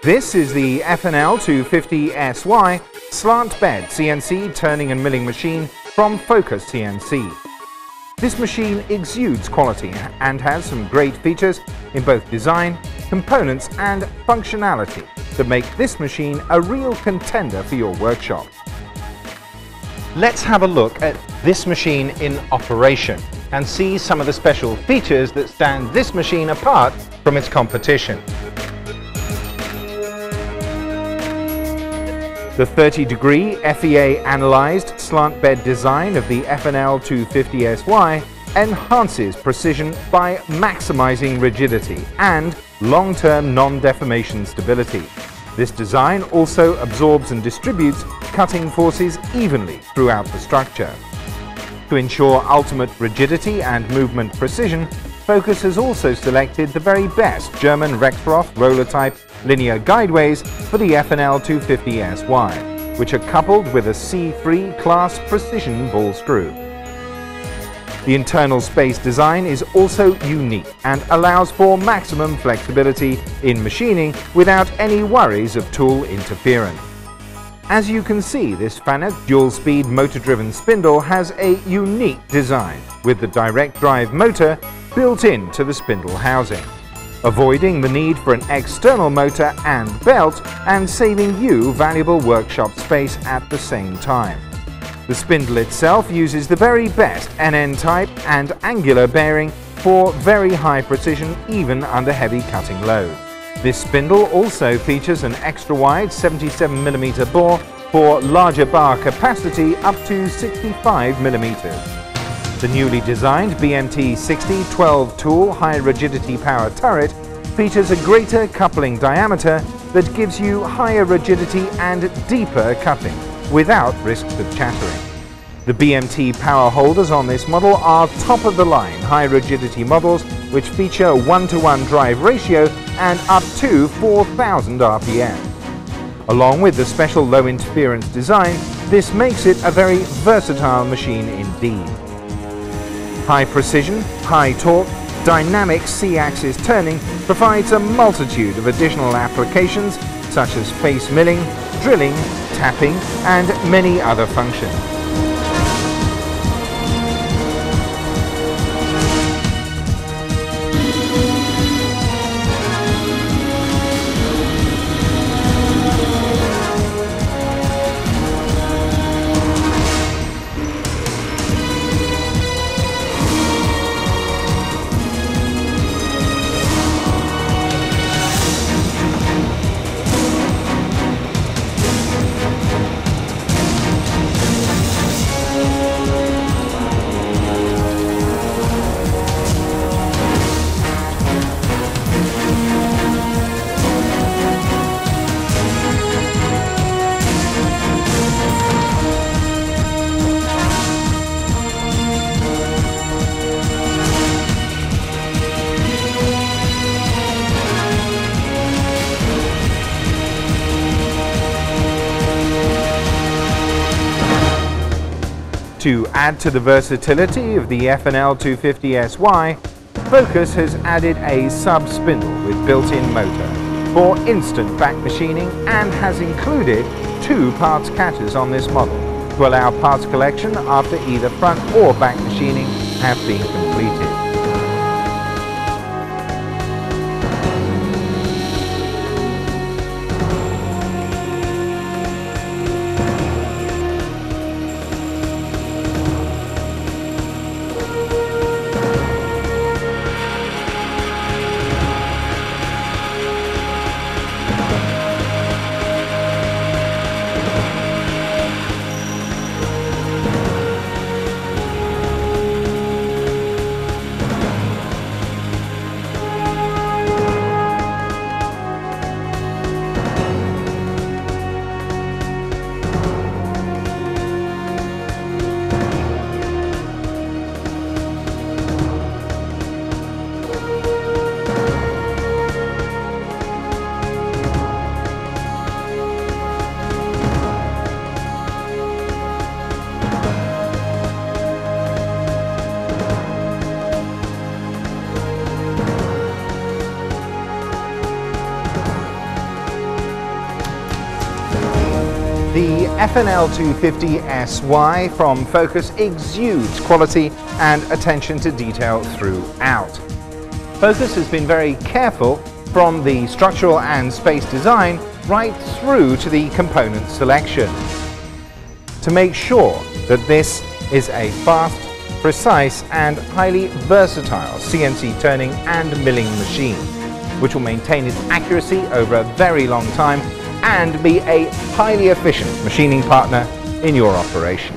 This is the FNL 250SY slant bed CNC turning and milling machine from Focus CNC. This machine exudes quality and has some great features in both design, components and functionality that make this machine a real contender for your workshop. Let's have a look at this machine in operation and see some of the special features that stand this machine apart from its competition. The 30-degree FEA analyzed slant bed design of the FNL 250SY enhances precision by maximizing rigidity and long-term non-deformation stability. This design also absorbs and distributes cutting forces evenly throughout the structure. To ensure ultimate rigidity and movement precision, Focus has also selected the very best German Rexroth roller-type linear guideways for the FNL 250SY, which are coupled with a C3 class precision ball screw. The internal space design is also unique and allows for maximum flexibility in machining without any worries of tool interference. As you can see, this Fanuc dual-speed motor-driven spindle has a unique design with the direct drive motor built into the spindle housing, avoiding the need for an external motor and belt and saving you valuable workshop space at the same time. The spindle itself uses the very best NN type and angular bearing for very high precision even under heavy cutting loads. This spindle also features an extra-wide 77mm bore for larger bar capacity up to 65mm. The newly designed BMT 6012 tool high rigidity power turret features a greater coupling diameter that gives you higher rigidity and deeper cutting without risks of chattering. The BMT power holders on this model are top-of-the-line high-rigidity models which feature a 1-to-1 drive ratio and up to 4,000 RPM. Along with the special low-interference design, this makes it a very versatile machine indeed. High precision, high torque, dynamic C-axis turning provides a multitude of additional applications such as face milling, drilling, tapping and many other functions. To add to the versatility of the FNL 250SY, Focus has added a sub-spindle with built-in motor for instant back machining and has included 2 parts catchers on this model to allow parts collection after either front or back machining have been completed. The FNL250SY from Focus exudes quality and attention to detail throughout. Focus has been very careful from the structural and space design right through to the component selection to make sure that this is a fast, precise and highly versatile CNC turning and milling machine, which will maintain its accuracy over a very long time and be a highly efficient machining partner in your operation.